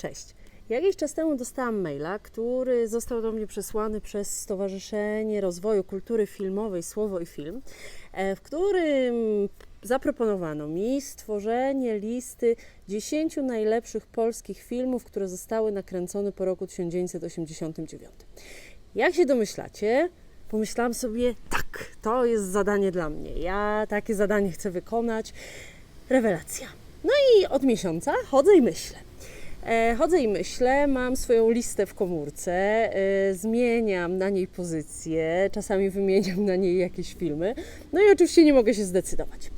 Cześć. Jakiś czas temu dostałam maila, który został do mnie przesłany przez Stowarzyszenie Rozwoju Kultury Filmowej Słowo i Film, w którym zaproponowano mi stworzenie listy 10 najlepszych polskich filmów, które zostały nakręcone po roku 1989. Jak się domyślacie, pomyślałam sobie, tak, to jest zadanie dla mnie. Ja takie zadanie chcę wykonać. Rewelacja. No i od miesiąca chodzę i myślę, mam swoją listę w komórce, zmieniam na niej pozycję, czasami wymieniam na niej jakieś filmy, no i oczywiście nie mogę się zdecydować.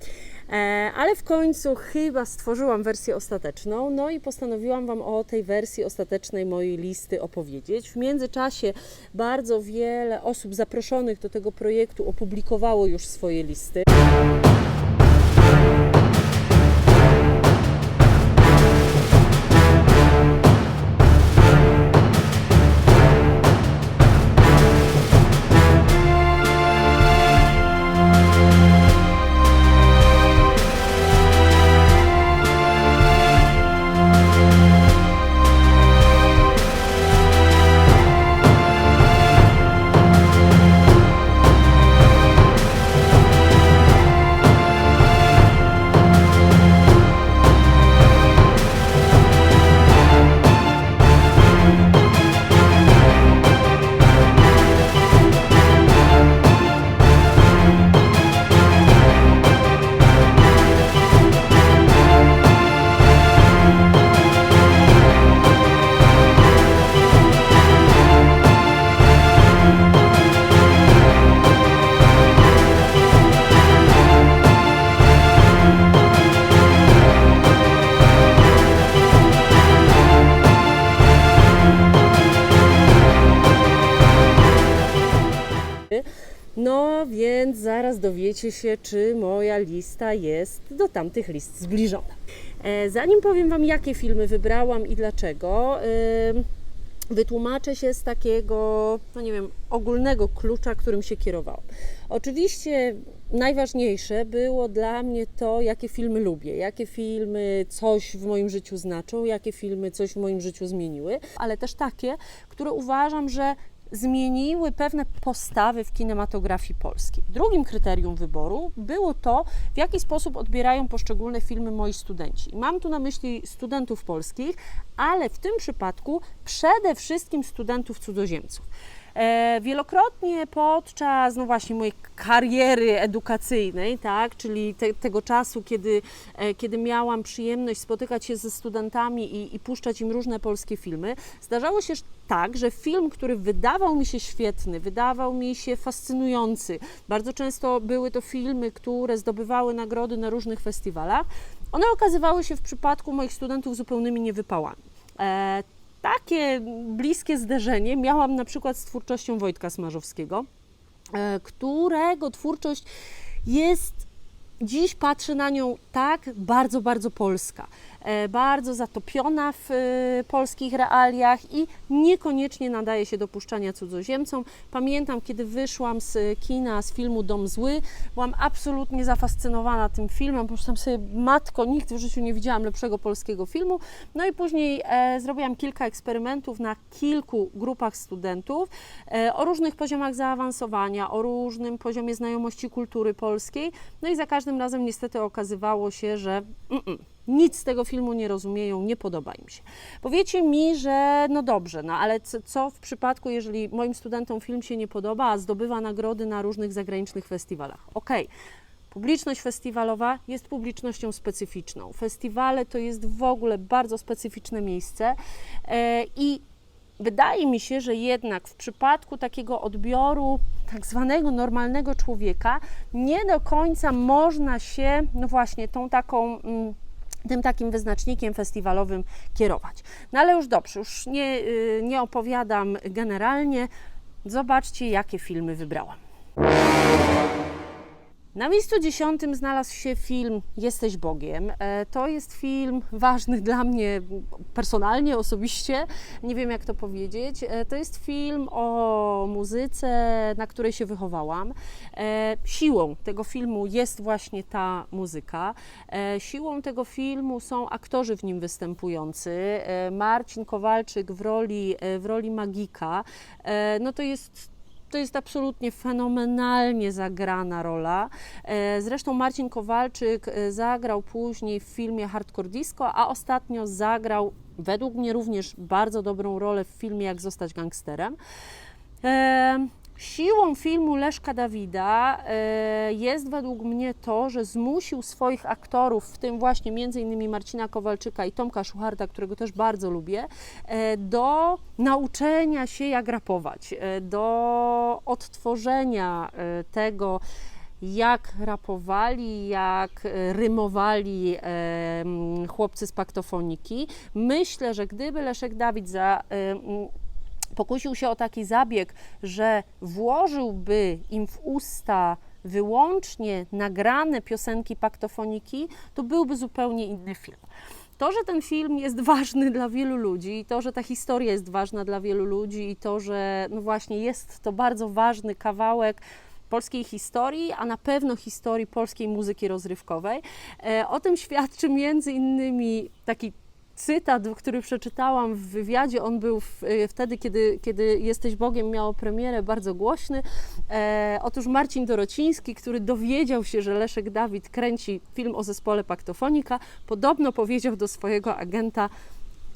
Ale w końcu chyba stworzyłam wersję ostateczną, no i postanowiłam Wam o tej wersji ostatecznej mojej listy opowiedzieć. W międzyczasie bardzo wiele osób zaproszonych do tego projektu opublikowało już swoje listy. No więc zaraz dowiecie się, czy moja lista jest do tamtych list zbliżona. Zanim powiem Wam, jakie filmy wybrałam i dlaczego, wytłumaczę się z takiego, no nie wiem, ogólnego klucza, którym się kierowałam. Oczywiście najważniejsze było dla mnie to, jakie filmy lubię, jakie filmy coś w moim życiu znaczą, jakie filmy coś w moim życiu zmieniły, ale też takie, które uważam, że zmieniły pewne postawy w kinematografii polskiej. Drugim kryterium wyboru było to, w jaki sposób odbierają poszczególne filmy moi studenci. I mam tu na myśli studentów polskich, ale w tym przypadku przede wszystkim studentów cudzoziemców. Wielokrotnie podczas, no właśnie, mojej kariery edukacyjnej, tak, czyli tego czasu, kiedy miałam przyjemność spotykać się ze studentami i puszczać im różne polskie filmy, zdarzało się tak, że film, który wydawał mi się świetny, wydawał mi się fascynujący, bardzo często były to filmy, które zdobywały nagrody na różnych festiwalach, one okazywały się w przypadku moich studentów zupełnymi niewypałami. Takie bliskie zderzenie miałam na przykład z twórczością Wojtka Smarzowskiego, którego twórczość jest, dziś patrzę na nią tak bardzo, bardzo polska, bardzo zatopiona w polskich realiach i niekoniecznie nadaje się do puszczania cudzoziemcom. Pamiętam, kiedy wyszłam z kina, z filmu Dom Zły, byłam absolutnie zafascynowana tym filmem, pomyślałam sobie, matko, nigdy w życiu nie widziałam lepszego polskiego filmu. No i później zrobiłam kilka eksperymentów na kilku grupach studentów o różnych poziomach zaawansowania, o różnym poziomie znajomości kultury polskiej. No i za każdym razem niestety okazywało się, że nic z tego filmu nie rozumieją, nie podoba im się. Powiecie mi, że no dobrze, no ale co w przypadku, jeżeli moim studentom film się nie podoba, a zdobywa nagrody na różnych zagranicznych festiwalach? Okej. Publiczność festiwalowa jest publicznością specyficzną. Festiwale to jest w ogóle bardzo specyficzne miejsce i wydaje mi się, że jednak w przypadku takiego odbioru tak zwanego normalnego człowieka nie do końca można się, no właśnie, tym takim wyznacznikiem festiwalowym kierować. No ale już dobrze, już nie opowiadam generalnie. Zobaczcie, jakie filmy wybrałam. Na miejscu 10 znalazł się film Jesteś Bogiem. To jest film ważny dla mnie personalnie, osobiście, nie wiem jak to powiedzieć. To jest film o muzyce, na której się wychowałam. Siłą tego filmu jest właśnie ta muzyka. Siłą tego filmu są aktorzy w nim występujący. Marcin Kowalczyk w roli Magika. No to jest absolutnie fenomenalnie zagrana rola. Zresztą Marcin Kowalczyk zagrał później w filmie Hardcore Disco, a ostatnio zagrał, według mnie również bardzo dobrą rolę w filmie Jak zostać gangsterem. Siłą filmu Leszka Dawida jest według mnie to, że zmusił swoich aktorów, w tym właśnie m.in. Marcina Kowalczyka i Tomka Szucharda, którego też bardzo lubię, do nauczenia się jak rapować, do odtworzenia tego, jak rapowali, jak rymowali chłopcy z Paktofoniki. Myślę, że gdyby Leszek Dawid pokusił się o taki zabieg, że włożyłby im w usta wyłącznie nagrane piosenki Paktofoniki, to byłby zupełnie inny film. To, że ten film jest ważny dla wielu ludzi, to, że ta historia jest ważna dla wielu ludzi i to, że no właśnie jest to bardzo ważny kawałek polskiej historii, a na pewno historii polskiej muzyki rozrywkowej. O tym świadczy między innymi taki cytat, który przeczytałam w wywiadzie. On był wtedy, kiedy Jesteś Bogiem miało premierę, bardzo głośny. Otóż Marcin Dorociński, który dowiedział się, że Leszek Dawid kręci film o zespole Paktofonika, podobno powiedział do swojego agenta: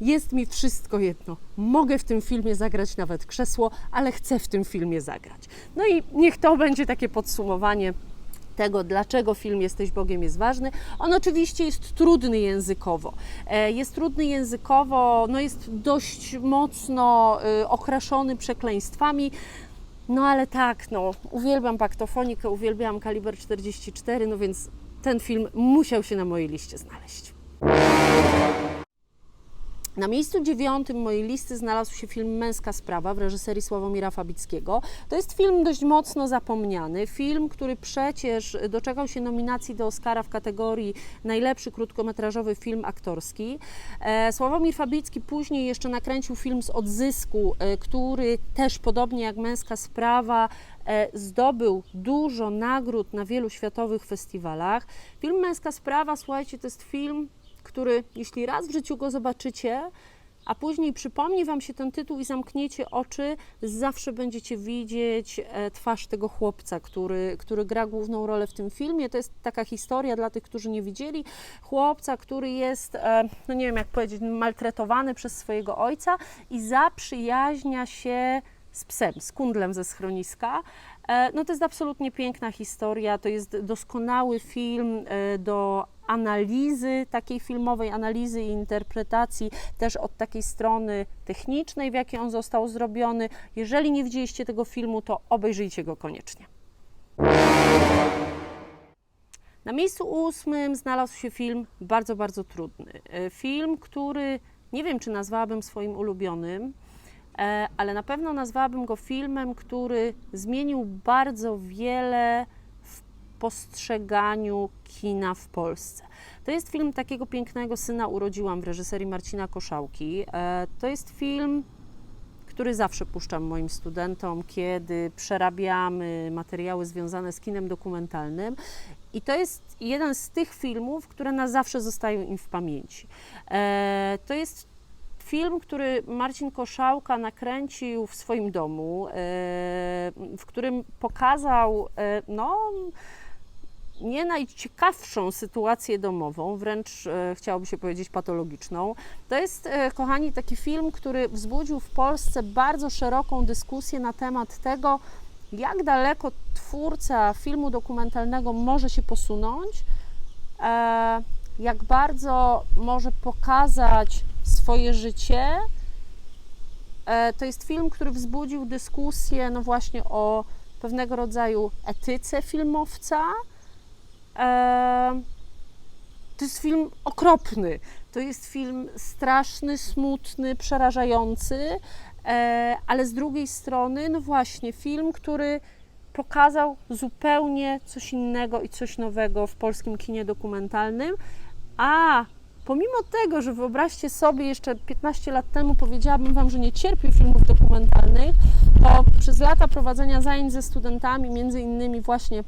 jest mi wszystko jedno, mogę w tym filmie zagrać nawet krzesło, ale chcę w tym filmie zagrać. No i niech to będzie takie podsumowanie tego, dlaczego film Jesteś Bogiem jest ważny. On oczywiście jest trudny językowo. No jest dość mocno okraszony przekleństwami, no ale tak, no uwielbiam Paktofonikę, uwielbiam Kaliber 44, no więc ten film musiał się na mojej liście znaleźć. Na miejscu 9 mojej listy znalazł się film Męska sprawa w reżyserii Sławomira Fabickiego. To jest film dość mocno zapomniany, film, który przecież doczekał się nominacji do Oscara w kategorii najlepszy krótkometrażowy film aktorski. Sławomir Fabicki później jeszcze nakręcił film Z odzysku, który też podobnie jak Męska sprawa zdobył dużo nagród na wielu światowych festiwalach. Film Męska sprawa, słuchajcie, to jest film, który, jeśli raz w życiu go zobaczycie, a później przypomni Wam się ten tytuł i zamkniecie oczy, zawsze będziecie widzieć twarz tego chłopca, który gra główną rolę w tym filmie. To jest taka historia dla tych, którzy nie widzieli. Chłopca, który jest, no nie wiem jak powiedzieć, maltretowany przez swojego ojca i zaprzyjaźnia się z psem, z kundlem ze schroniska. No to jest absolutnie piękna historia, to jest doskonały film do analizy, takiej filmowej analizy i interpretacji, też od takiej strony technicznej, w jakiej on został zrobiony. Jeżeli nie widzieliście tego filmu, to obejrzyjcie go koniecznie. Na miejscu 8 znalazł się film bardzo, bardzo trudny. Film, który nie wiem, czy nazwałabym swoim ulubionym, ale na pewno nazwałabym go filmem, który zmienił bardzo wiele w postrzeganiu kina w Polsce. To jest film Takiego pięknego syna urodziłam w reżyserii Marcina Koszałki. To jest film, który zawsze puszczam moim studentom, kiedy przerabiamy materiały związane z kinem dokumentalnym. I to jest jeden z tych filmów, które na zawsze zostają im w pamięci. To jest film, który Marcin Koszałka nakręcił w swoim domu, w którym pokazał no, nie najciekawszą sytuację domową, wręcz chciałoby się powiedzieć patologiczną. To jest, kochani, taki film, który wzbudził w Polsce bardzo szeroką dyskusję na temat tego, jak daleko twórca filmu dokumentalnego może się posunąć, jak bardzo może pokazać swoje życie. To jest film, który wzbudził dyskusję no właśnie o pewnego rodzaju etyce filmowca. To jest film okropny, to jest film straszny, smutny, przerażający, ale z drugiej strony, no właśnie, film, który pokazał zupełnie coś innego i coś nowego w polskim kinie dokumentalnym, a pomimo tego, że wyobraźcie sobie, jeszcze 15 lat temu powiedziałabym Wam, że nie cierpię filmów dokumentalnych, to przez lata prowadzenia zajęć ze studentami, między innymi właśnie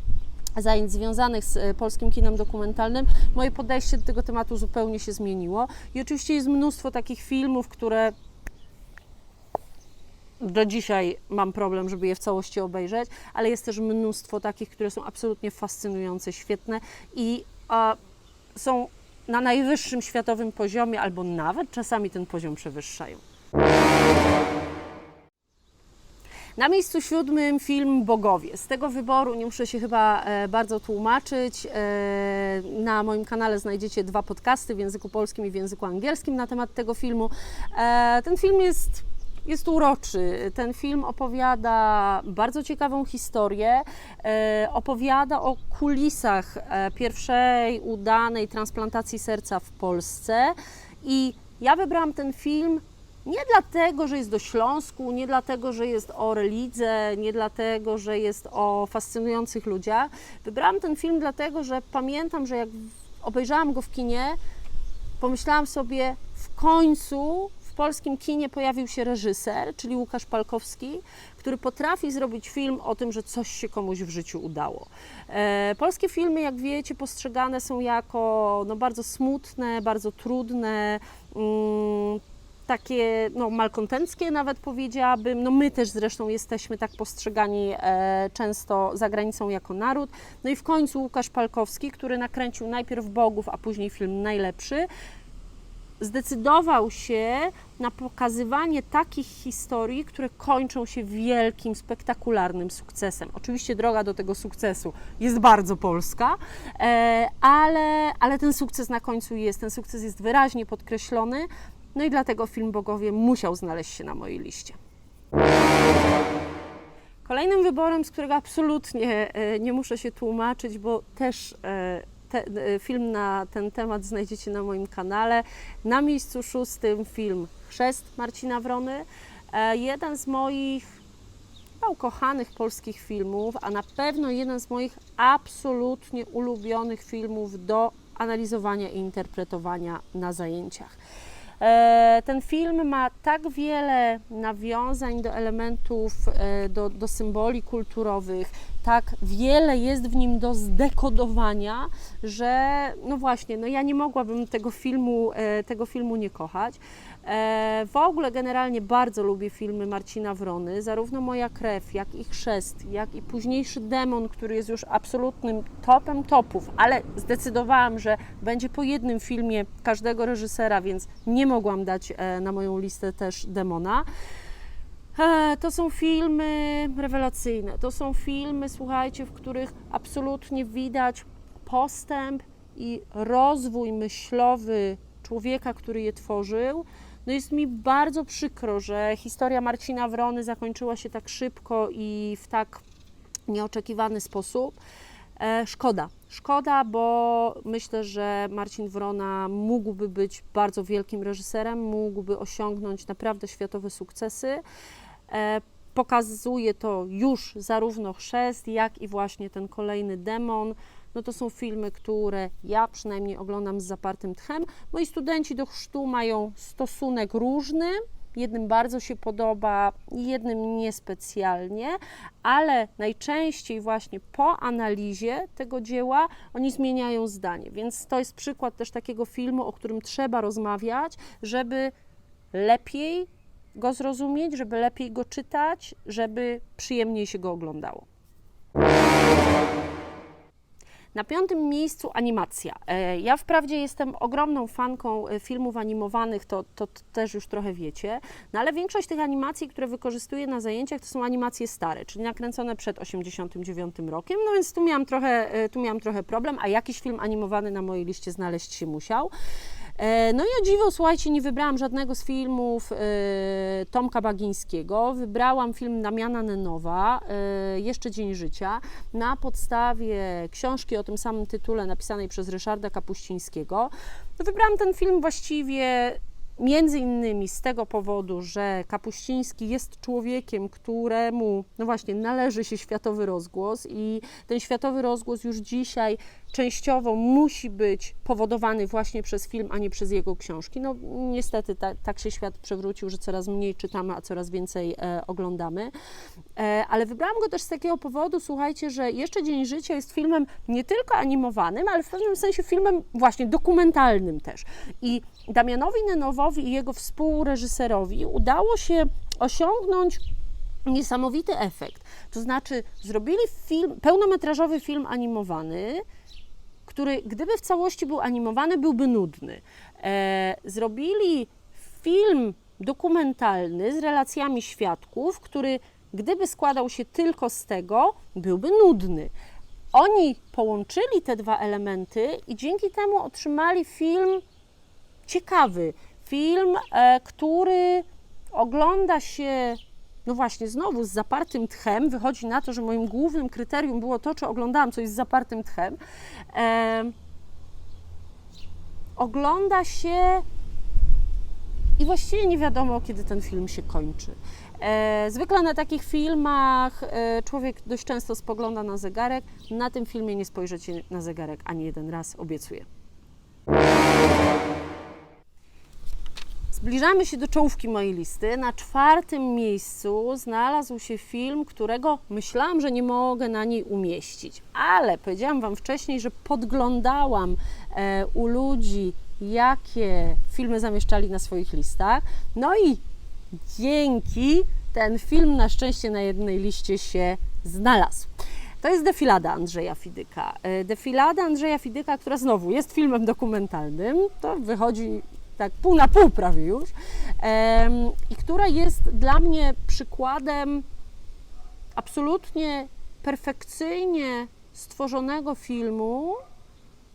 zajęć związanych z polskim kinem dokumentalnym, moje podejście do tego tematu zupełnie się zmieniło. I oczywiście jest mnóstwo takich filmów, które do dzisiaj mam problem, żeby je w całości obejrzeć, ale jest też mnóstwo takich, które są absolutnie fascynujące, świetne i są na najwyższym światowym poziomie, albo nawet czasami ten poziom przewyższają. Na miejscu 7 film Bogowie. Z tego wyboru nie muszę się chyba bardzo tłumaczyć. Na moim kanale znajdziecie 2 podcasty w języku polskim i w języku angielskim na temat tego filmu. Ten film jest uroczy. Ten film opowiada bardzo ciekawą historię, opowiada o kulisach pierwszej udanej transplantacji serca w Polsce i ja wybrałam ten film nie dlatego, że jest o Śląsku, nie dlatego, że jest o relidze, nie dlatego, że jest o fascynujących ludziach. Wybrałam ten film dlatego, że pamiętam, że jak obejrzałam go w kinie, pomyślałam sobie, w końcu w polskim kinie pojawił się reżyser, czyli Łukasz Palkowski, który potrafi zrobić film o tym, że coś się komuś w życiu udało. Polskie filmy, jak wiecie, postrzegane są jako bardzo smutne, bardzo trudne, takie malkontenckie nawet powiedziałabym. My też zresztą jesteśmy tak postrzegani często za granicą jako naród. No i w końcu Łukasz Palkowski, który nakręcił najpierw Bogów, a później film Najlepszy, zdecydował się na pokazywanie takich historii, które kończą się wielkim, spektakularnym sukcesem. Oczywiście droga do tego sukcesu jest bardzo polska, ale ten sukces na końcu jest, ten sukces jest wyraźnie podkreślony, no i dlatego film Bogowie musiał znaleźć się na mojej liście. Kolejnym wyborem, z którego absolutnie nie muszę się tłumaczyć, bo też film na ten temat znajdziecie na moim kanale. Na miejscu 6 film Chrzest Marcina Wrony. Jeden z moich ukochanych polskich filmów, a na pewno jeden z moich absolutnie ulubionych filmów do analizowania i interpretowania na zajęciach. Ten film ma tak wiele nawiązań do elementów, do symboli kulturowych, tak wiele jest w nim do zdekodowania, że ja nie mogłabym tego filmu nie kochać. W ogóle generalnie bardzo lubię filmy Marcina Wrony, zarówno Moja krew, jak i Chrzest, jak i późniejszy Demon, który jest już absolutnym topem topów, ale zdecydowałam, że będzie po jednym filmie każdego reżysera, więc nie mogłam dać na moją listę też Demona. To są filmy rewelacyjne, to są filmy, słuchajcie, w których absolutnie widać postęp i rozwój myślowy człowieka, który je tworzył. Jest mi bardzo przykro, że historia Marcina Wrony zakończyła się tak szybko i w tak nieoczekiwany sposób. Szkoda, bo myślę, że Marcin Wrona mógłby być bardzo wielkim reżyserem, mógłby osiągnąć naprawdę światowe sukcesy. Pokazuje to już zarówno Chrzest, jak i właśnie ten kolejny Demon. To są filmy, które ja przynajmniej oglądam z zapartym tchem. Moi studenci do chrztu mają stosunek różny. Jednym bardzo się podoba, jednym niespecjalnie, ale najczęściej właśnie po analizie tego dzieła oni zmieniają zdanie. Więc to jest przykład też takiego filmu, o którym trzeba rozmawiać, żeby lepiej go zrozumieć, żeby lepiej go czytać, żeby przyjemniej się go oglądało. Na 5. miejscu animacja. Ja wprawdzie jestem ogromną fanką filmów animowanych, to też już trochę wiecie, ale większość tych animacji, które wykorzystuję na zajęciach, to są animacje stare, czyli nakręcone przed 1989 rokiem, więc tu miałam trochę problem, a jakiś film animowany na mojej liście znaleźć się musiał. I o dziwo, słuchajcie, nie wybrałam żadnego z filmów Tomka Bagińskiego. Wybrałam film Damiana Nenowa, Jeszcze dzień życia, na podstawie książki o tym samym tytule napisanej przez Ryszarda Kapuścińskiego. Wybrałam ten film właściwie Między innymi z tego powodu, że Kapuściński jest człowiekiem, któremu, no właśnie, należy się światowy rozgłos i ten światowy rozgłos już dzisiaj częściowo musi być powodowany właśnie przez film, a nie przez jego książki. No niestety tak się świat przewrócił, że coraz mniej czytamy, a coraz więcej oglądamy. Ale wybrałam go też z takiego powodu, słuchajcie, że Jeszcze Dzień Życia jest filmem nie tylko animowanym, ale w pewnym sensie filmem właśnie dokumentalnym też. I Damianowi Nenowowi i jego współreżyserowi udało się osiągnąć niesamowity efekt. To znaczy zrobili pełnometrażowy film animowany, który gdyby w całości był animowany, byłby nudny. Zrobili film dokumentalny z relacjami świadków, który gdyby składał się tylko z tego, byłby nudny. Oni połączyli te dwa elementy i dzięki temu otrzymali film ciekawy. Film, który ogląda się, no właśnie, znowu z zapartym tchem. Wychodzi na to, że moim głównym kryterium było to, czy oglądałam coś z zapartym tchem. Ogląda się i właściwie nie wiadomo, kiedy ten film się kończy. Zwykle na takich filmach człowiek dość często spogląda na zegarek. Na tym filmie nie spojrzycie na zegarek ani jeden raz, obiecuję. Zbliżamy się do czołówki mojej listy. Na 4. miejscu znalazł się film, którego myślałam, że nie mogę na niej umieścić, ale powiedziałam Wam wcześniej, że podglądałam u ludzi, jakie filmy zamieszczali na swoich listach. No i dzięki ten film na szczęście na jednej liście się znalazł. To jest Defilada Andrzeja Fidyka. Defilada Andrzeja Fidyka, która znowu jest filmem dokumentalnym, to wychodzi tak pół na pół prawie już, i która jest dla mnie przykładem absolutnie perfekcyjnie stworzonego filmu,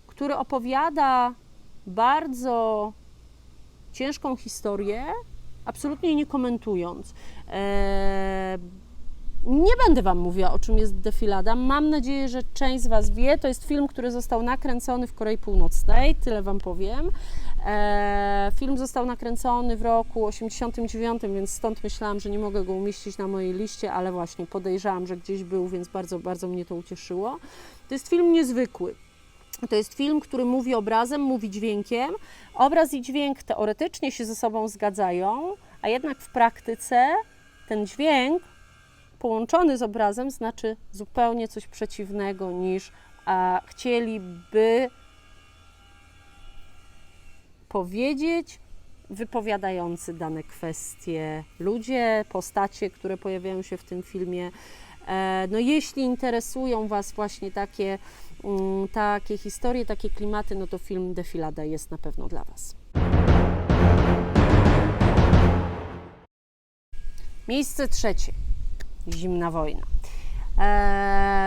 który opowiada bardzo ciężką historię, absolutnie nie komentując. Nie będę Wam mówiła, o czym jest Defilada. Mam nadzieję, że część z Was wie. To jest film, który został nakręcony w Korei Północnej, tyle Wam powiem. Film został nakręcony w roku 1989, więc stąd myślałam, że nie mogę go umieścić na mojej liście, ale właśnie podejrzałam, że gdzieś był, więc bardzo, bardzo mnie to ucieszyło. To jest film niezwykły. To jest film, który mówi obrazem, mówi dźwiękiem. Obraz i dźwięk teoretycznie się ze sobą zgadzają, a jednak w praktyce ten dźwięk połączony z obrazem znaczy zupełnie coś przeciwnego niż chcieliby powiedzieć wypowiadający dane kwestie ludzie, postacie, które pojawiają się w tym filmie. No jeśli interesują Was właśnie takie historie, takie klimaty, no to film Defilada jest na pewno dla Was. Miejsce 3. Zimna wojna.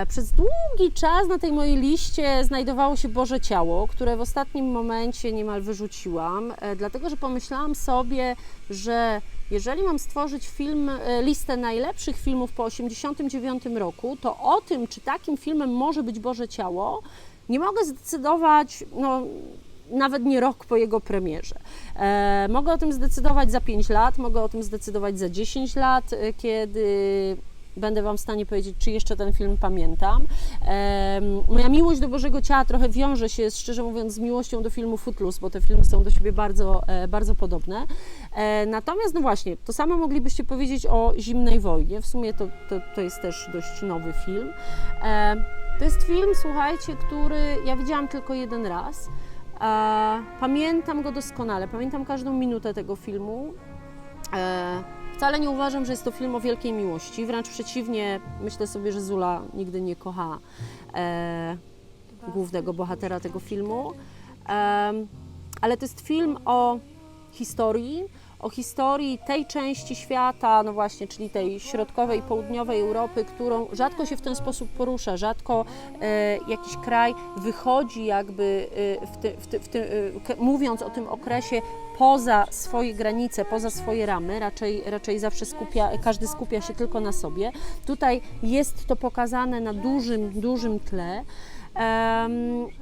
Przez długi czas na tej mojej liście znajdowało się Boże Ciało, które w ostatnim momencie niemal wyrzuciłam, dlatego że pomyślałam sobie, że jeżeli mam stworzyć listę najlepszych filmów po 1989 roku, to o tym, czy takim filmem może być Boże Ciało, nie mogę zdecydować, nawet nie rok po jego premierze. Mogę o tym zdecydować za 5 lat, mogę o tym zdecydować za 10 lat, kiedy będę Wam w stanie powiedzieć, czy jeszcze ten film pamiętam. Moja miłość do Bożego Ciała trochę wiąże się, szczerze mówiąc, z miłością do filmu Footloose, bo te filmy są do siebie bardzo, bardzo podobne. Natomiast, no właśnie, to samo moglibyście powiedzieć o Zimnej Wojnie. W sumie to jest też dość nowy film. To jest film, słuchajcie, który ja widziałam tylko jeden raz. Pamiętam go doskonale, pamiętam każdą minutę tego filmu. Wcale nie uważam, że jest to film o wielkiej miłości, wręcz przeciwnie, myślę sobie, że Zula nigdy nie kocha głównego bohatera tego filmu, ale to jest film o historii tej części świata, no właśnie, czyli tej środkowej i południowej Europy, którą rzadko się w ten sposób porusza, rzadko jakiś kraj wychodzi jakby mówiąc o tym okresie poza swoje granice, poza swoje ramy, raczej zawsze każdy skupia się tylko na sobie. Tutaj jest to pokazane na dużym tle.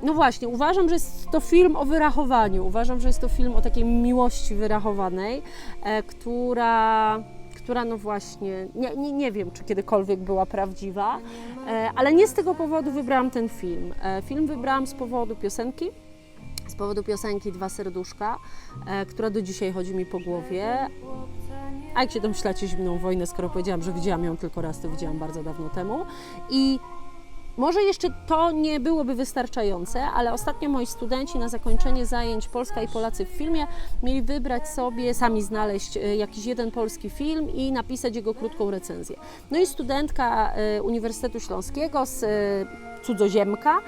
No właśnie, uważam, że jest to film o wyrachowaniu, uważam, że jest to film o takiej miłości wyrachowanej, która no właśnie, nie wiem, czy kiedykolwiek była prawdziwa, ale nie z tego powodu wybrałam ten film. Film wybrałam z powodu piosenki. Z powodu piosenki Dwa serduszka, która do dzisiaj chodzi mi po głowie. A jak się domyślacie, Zimną wojnę, skoro powiedziałam, że widziałam ją tylko raz, to widziałam bardzo dawno temu. I może jeszcze to nie byłoby wystarczające, ale ostatnio moi studenci na zakończenie zajęć Polska i Polacy w filmie mieli wybrać sobie, sami znaleźć jakiś jeden polski film i napisać jego krótką recenzję. No i studentka Uniwersytetu Śląskiego z Cudzoziemka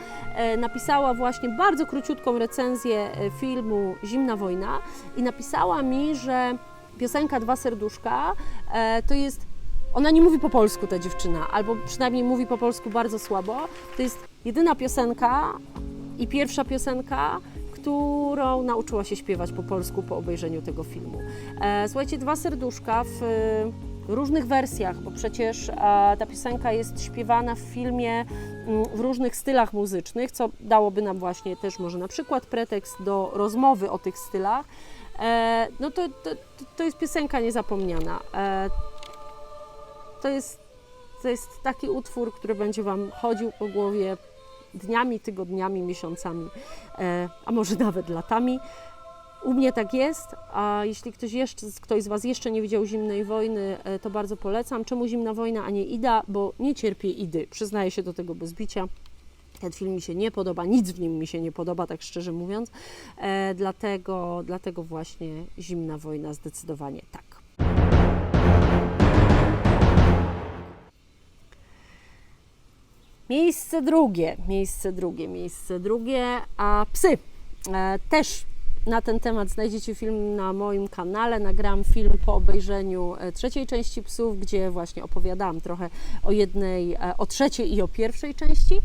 napisała właśnie bardzo króciutką recenzję filmu Zimna wojna i napisała mi, że piosenka Dwa serduszka to jest, ona nie mówi po polsku, ta dziewczyna, albo przynajmniej mówi po polsku bardzo słabo. To jest jedyna piosenka i pierwsza piosenka, którą nauczyła się śpiewać po polsku po obejrzeniu tego filmu. Słuchajcie, Dwa serduszka w różnych wersjach, bo przecież ta piosenka jest śpiewana w filmie w różnych stylach muzycznych, co dałoby nam właśnie też może na przykład pretekst do rozmowy o tych stylach. No to jest piosenka niezapomniana. To jest taki utwór, który będzie Wam chodził po głowie dniami, tygodniami, miesiącami, a może nawet latami. U mnie tak jest, a jeśli ktoś z Was jeszcze nie widział Zimnej wojny, to bardzo polecam. Czemu Zimna wojna, a nie Ida? Bo nie cierpię Idy, przyznaję się do tego bez bicia. Ten film mi się nie podoba, nic w nim mi się nie podoba, tak szczerze mówiąc. Dlatego właśnie Zimna wojna zdecydowanie tak. Miejsce drugie, a psy. Też na ten temat znajdziecie film na moim kanale. Nagrałam film po obejrzeniu trzeciej części Psów, gdzie właśnie opowiadałam trochę o trzeciej i o pierwszej części.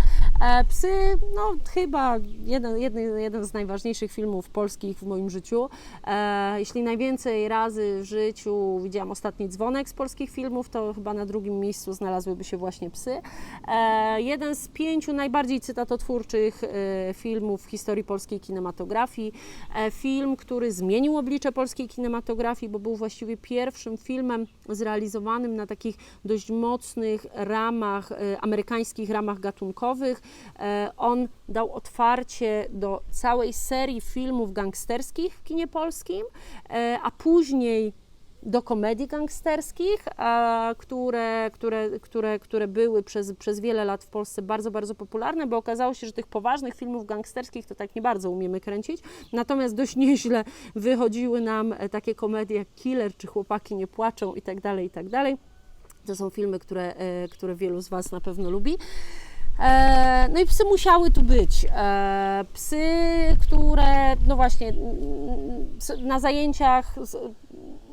Psy, no chyba jeden z najważniejszych filmów polskich w moim życiu. Jeśli najwięcej razy w życiu widziałam Ostatni dzwonek z polskich filmów, to chyba na drugim miejscu znalazłyby się właśnie Psy. Jeden z 5 najbardziej cytatotwórczych filmów w historii polskiej kinematografii. Film, który zmienił oblicze polskiej kinematografii, bo był właściwie pierwszym filmem zrealizowanym na takich dość mocnych ramach, amerykańskich ramach gatunkowych. On dał otwarcie do całej serii filmów gangsterskich w kinie polskim, a później do komedii gangsterskich, które były przez wiele lat w Polsce bardzo, bardzo popularne, bo okazało się, że tych poważnych filmów gangsterskich to tak nie bardzo umiemy kręcić, natomiast dość nieźle wychodziły nam takie komedie jak Killer czy Chłopaki nie płaczą i tak dalej, i tak dalej. To są filmy, które wielu z Was na pewno lubi. No i psy musiały tu być. Psy, które no właśnie na zajęciach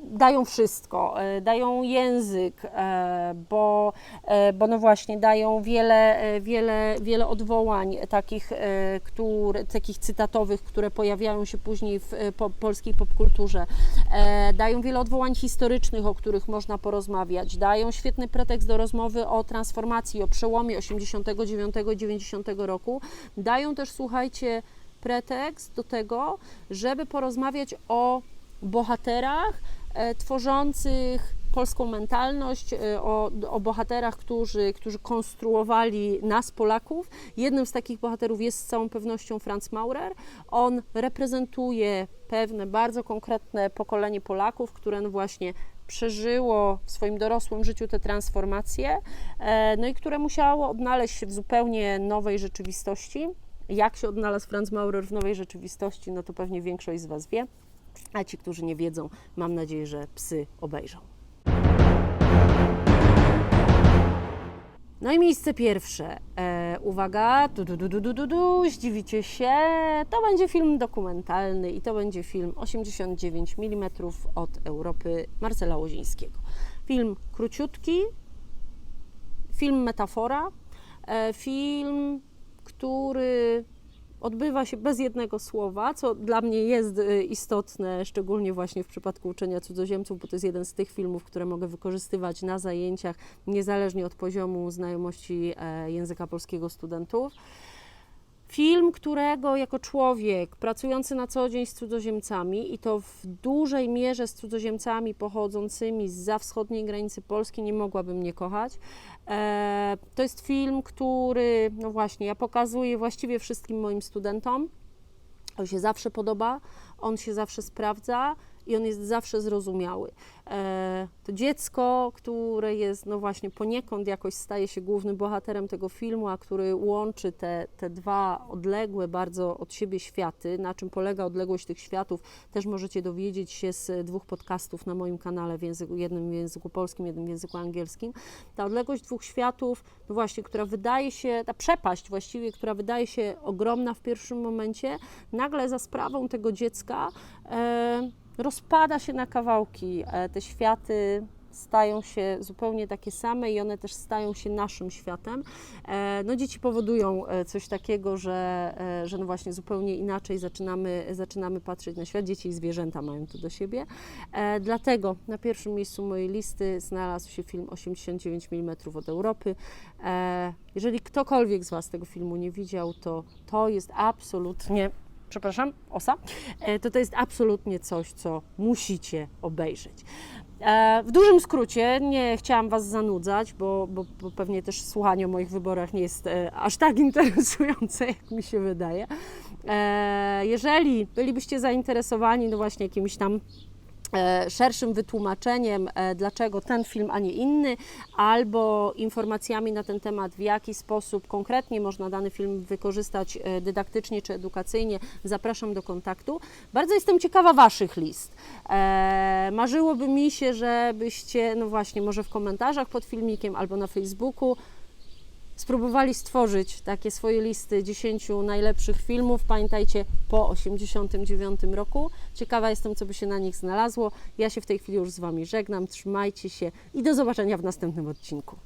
dają wszystko, dają język, bo no właśnie dają wiele odwołań takich cytatowych, które pojawiają się później w polskiej popkulturze. Dają wiele odwołań historycznych, o których można porozmawiać. Dają świetny pretekst do rozmowy o transformacji, o przełomie 89 i 90 roku. Dają też, słuchajcie, pretekst do tego, żeby porozmawiać o bohaterach tworzących polską mentalność, o bohaterach, którzy konstruowali nas, Polaków. Jednym z takich bohaterów jest z całą pewnością Franz Maurer. On reprezentuje pewne bardzo konkretne pokolenie Polaków, które no właśnie przeżyło w swoim dorosłym życiu te transformacje, no i które musiało odnaleźć się w zupełnie nowej rzeczywistości. Jak się odnalazł Franz Maurer w nowej rzeczywistości, no to pewnie większość z Was wie, a ci, którzy nie wiedzą, mam nadzieję, że Psy obejrzą. No i miejsce pierwsze. Uwaga, zdziwicie się, to będzie film dokumentalny i to będzie film 89 mm od Europy Marcela Łozińskiego. Film króciutki, film metafora, film, który odbywa się bez jednego słowa, co dla mnie jest istotne, szczególnie właśnie w przypadku uczenia cudzoziemców, bo to jest jeden z tych filmów, które mogę wykorzystywać na zajęciach, niezależnie od poziomu znajomości języka polskiego studentów. Film, którego jako człowiek pracujący na co dzień z cudzoziemcami i to w dużej mierze z cudzoziemcami pochodzącymi zza wschodniej granicy Polski nie mogłabym nie kochać. To jest film, który, no właśnie, ja pokazuję właściwie wszystkim moim studentom. On się zawsze podoba, on się zawsze sprawdza i on jest zawsze zrozumiały. To dziecko, które jest, no właśnie, poniekąd jakoś staje się głównym bohaterem tego filmu, a który łączy te dwa odległe bardzo od siebie światy, na czym polega odległość tych światów, też możecie dowiedzieć się z 2 podcastów na moim kanale, jednym w języku polskim, jednym w języku angielskim. Ta odległość 2 światów, no właśnie, która wydaje się, ta przepaść właściwie, która wydaje się ogromna w pierwszym momencie, nagle za sprawą tego dziecka rozpada się na kawałki. Te światy stają się zupełnie takie same i one też stają się naszym światem. No, dzieci powodują coś takiego, że no właśnie zupełnie inaczej zaczynamy patrzeć na świat. Dzieci i zwierzęta mają to do siebie. Dlatego na pierwszym miejscu mojej listy znalazł się film 89 mm od Europy. Jeżeli ktokolwiek z Was tego filmu nie widział, to jest absolutnie... Przepraszam, osa, to jest absolutnie coś, co musicie obejrzeć. W dużym skrócie, nie chciałam Was zanudzać, bo pewnie też słuchanie o moich wyborach nie jest aż tak interesujące, jak mi się wydaje. Jeżeli bylibyście zainteresowani, no właśnie jakimś tam szerszym wytłumaczeniem, dlaczego ten film, a nie inny, albo informacjami na ten temat, w jaki sposób konkretnie można dany film wykorzystać dydaktycznie czy edukacyjnie, zapraszam do kontaktu. Bardzo jestem ciekawa Waszych list. Marzyłoby mi się, żebyście, no właśnie, może w komentarzach pod filmikiem albo na Facebooku spróbowali stworzyć takie swoje listy 10 najlepszych filmów, pamiętajcie, po 1989 roku. Ciekawa jestem, co by się na nich znalazło. Ja się w tej chwili już z Wami żegnam, trzymajcie się i do zobaczenia w następnym odcinku.